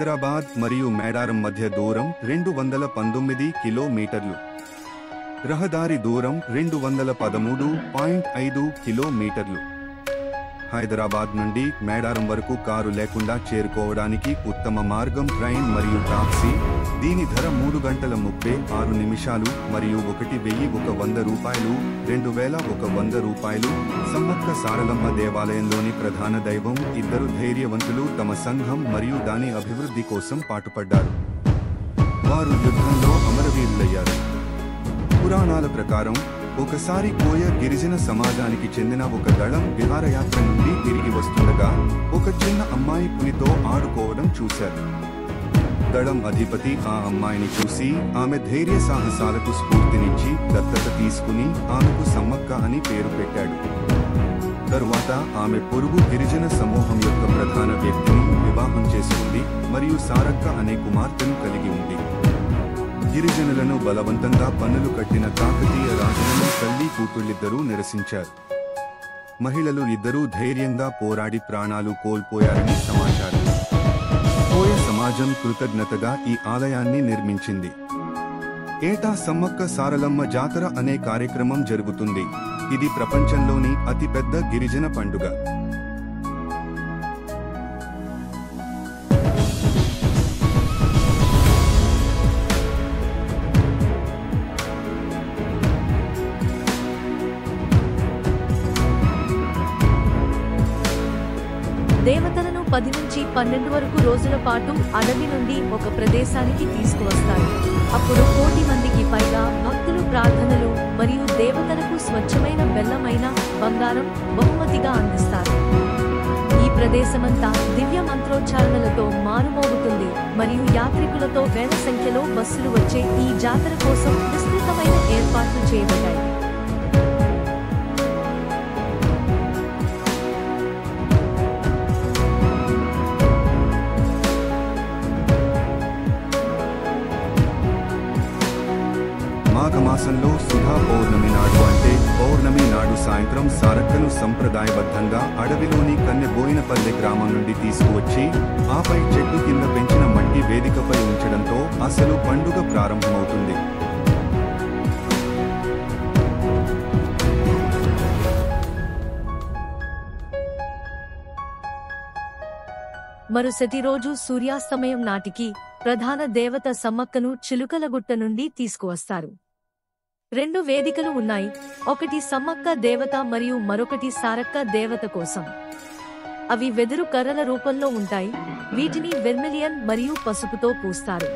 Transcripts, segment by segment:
హైదరాబాద్ మరియు మేడారం మధ్య దూరం 219 కిలోమీటర్లు. రహదారి దూరం 213.5 కిలోమీటర్లు. హైదరాబాద్ నుండి మేడారం వరకు కారు లేకుండా చేరుకోవడానికి ఉత్తమ మార్గం ట్రైన్ మరియు టాక్సీ. దీని ధర 3 గంటల 36 నిమిషాలు మరియు 1100 రూపాయలు. 2100 రూపాయలు. సమ్మక్క సారలమ్మ దేవాలయంలోని ప్రధాన దైవం. ఇద్దరు ధైర్యవంతులు తమ సంఘం మరియు దాని అభివృద్ధి కోసం పాటుపడ్డారు. వారు యుద్ధంలో అమరవీరులయ్యారు. పురాణాల ప్రకారం ఒకసారి కోయ గిరిజన సమాజానికి చెందిన ఒక దళం విహారయాత్ర నుండి తిరిగి వస్తుండగా ఒక చిన్న అమ్మాయి పులితో ఆడుకోవడం చూశారు. దళం అధిపతి ఆ అమ్మాయిని చూసి ఆమె ధైర్య సాహసాలకు స్ఫూర్తినిచ్చి దత్తత తీసుకుని ఆమెకు సమ్మక్క అని పేరు పెట్టాడు. తరువాత ఆమె పొరుగు గిరిజన సమూహం యొక్క ప్రధాన వ్యక్తిని వివాహం చేసుకుంది మరియు సారక్క అనే కుమార్తెను కలిగి ఉంది. గిరిజనులను బలవంతంగా పన్నులు కట్టిన కాకతీయ రాజులను తల్లి కూతుళ్ళిద్దరూ నిరసించారు. మహిళలు ఇద్దరూ ధైర్యంగా పోరాడి ప్రాణాలు కోల్పోయారని సమాచారం. కోయ సమాజం కృతజ్ఞతగా ఈ ఆలయాన్ని నిర్మించింది. ఏటా సమ్మక్క సారలమ్మ జాతర అనే కార్యక్రమం జరుగుతుంది. ఇది ప్రపంచంలోని అతిపెద్ద గిరిజన పండుగ. దేవతలను 10 నుంచి 12 వరకు రోజుల పాటు అడవి నుండి ఒక ప్రదేశానికి తీసుకువస్తారు. అప్పుడు 1 కోటి మందికి పైగా భక్తులు ప్రార్థనలు మరియు దేవతలకు స్వచ్ఛమైన బెల్లమైన బంగారం బహుమతిగా అందిస్తారు. ఈ ప్రదేశమంతా దివ్య మంత్రోచ్చారణలతో మారుమోగుతుంది మరియు యాత్రికులతో వేల సంఖ్యలో బస్సులు వచ్చే ఈ జాతర కోసం విస్తృతమైన ఏర్పాట్లు చేయబడ్డాయి. మాఘమాసంలో సుధా పౌర్ణమి నాడు అంటే పౌర్ణమి నాడు సాయంత్రం సారక్కను సంప్రదాయబద్ధంగా అడవిలోని కన్నెబోయినపల్లె గ్రామం నుండి తీసుకువచ్చి ఆపై చెట్టు కింద పెంచిన మట్టి వేదికపై ఉంచడంతో అసలు పండుగ ప్రారంభమవుతుంది. మరుసటి రోజు సూర్యాస్తమయం నాటికి ప్రధాన దేవత సమ్మక్కను చిలుకలగుట్ట నుండి తీసుకువస్తారు. 2 వేదికలు ఉన్నాయి. ఒకటి సమ్మక్క దేవత మరియు మరొకటి సారక్క దేవత కోసం. అవి వెదురు కర్రల రూపంలో ఉంటాయి. వీటిని వెర్మిలియన్ మరియు పసుపుతో పూస్తారు.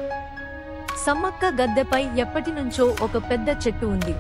సమ్మక్క గద్దెపై ఎప్పటినుంచో ఒక పెద్ద చెట్టు ఉంది.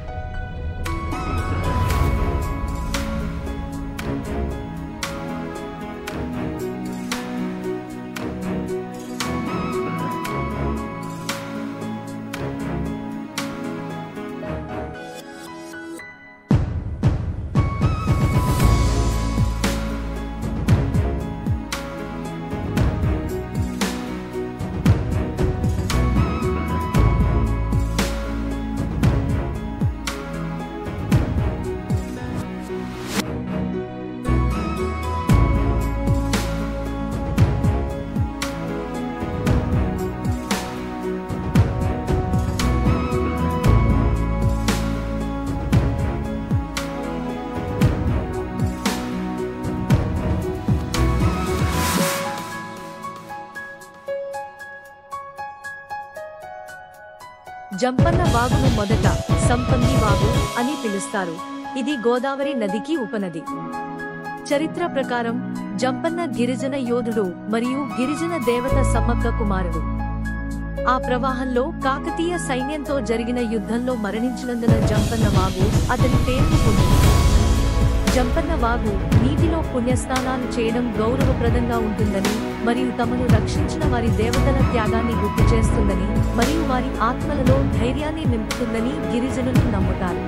జంపన్న వాగును మొదట సంపంగి వాగు అని పిలుస్తారు. ఇది గోదావరి నదికి ఉపనది. చరిత్ర ప్రకారం జంపన్న గిరిజన యోధుడు మరియు గిరిజన దేవత సమ్మక్క కుమారుడు. ఆ ప్రవాహంలో కాకతీయ సైన్యంతో జరిగిన యుద్ధంలో మరణించినందున జంపన్న వాగు అతని పేరును పొందింది. జంపన్న వాగు నీటిలో పుణ్యస్నానాలు చేయడం గౌరవప్రదంగా ఉంటుందని మరియు తమను రక్షించిన వారి దేవతల త్యాగాన్ని గుర్తు చేస్తుందని మరియు వారి ఆత్మలలో ధైర్యాన్ని నింపుతుందని గిరిజనులు నమ్ముతారు.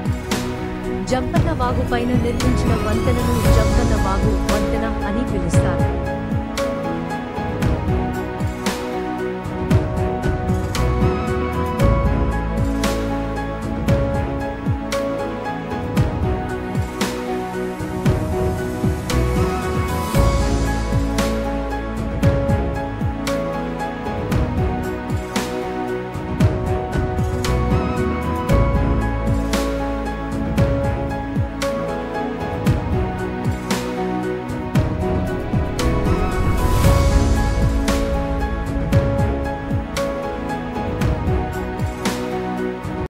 జంపన్న వాగు పైన నిర్మించిన వంతెనను జంపన్న వాగు వంతెన అని పిలుస్తారు.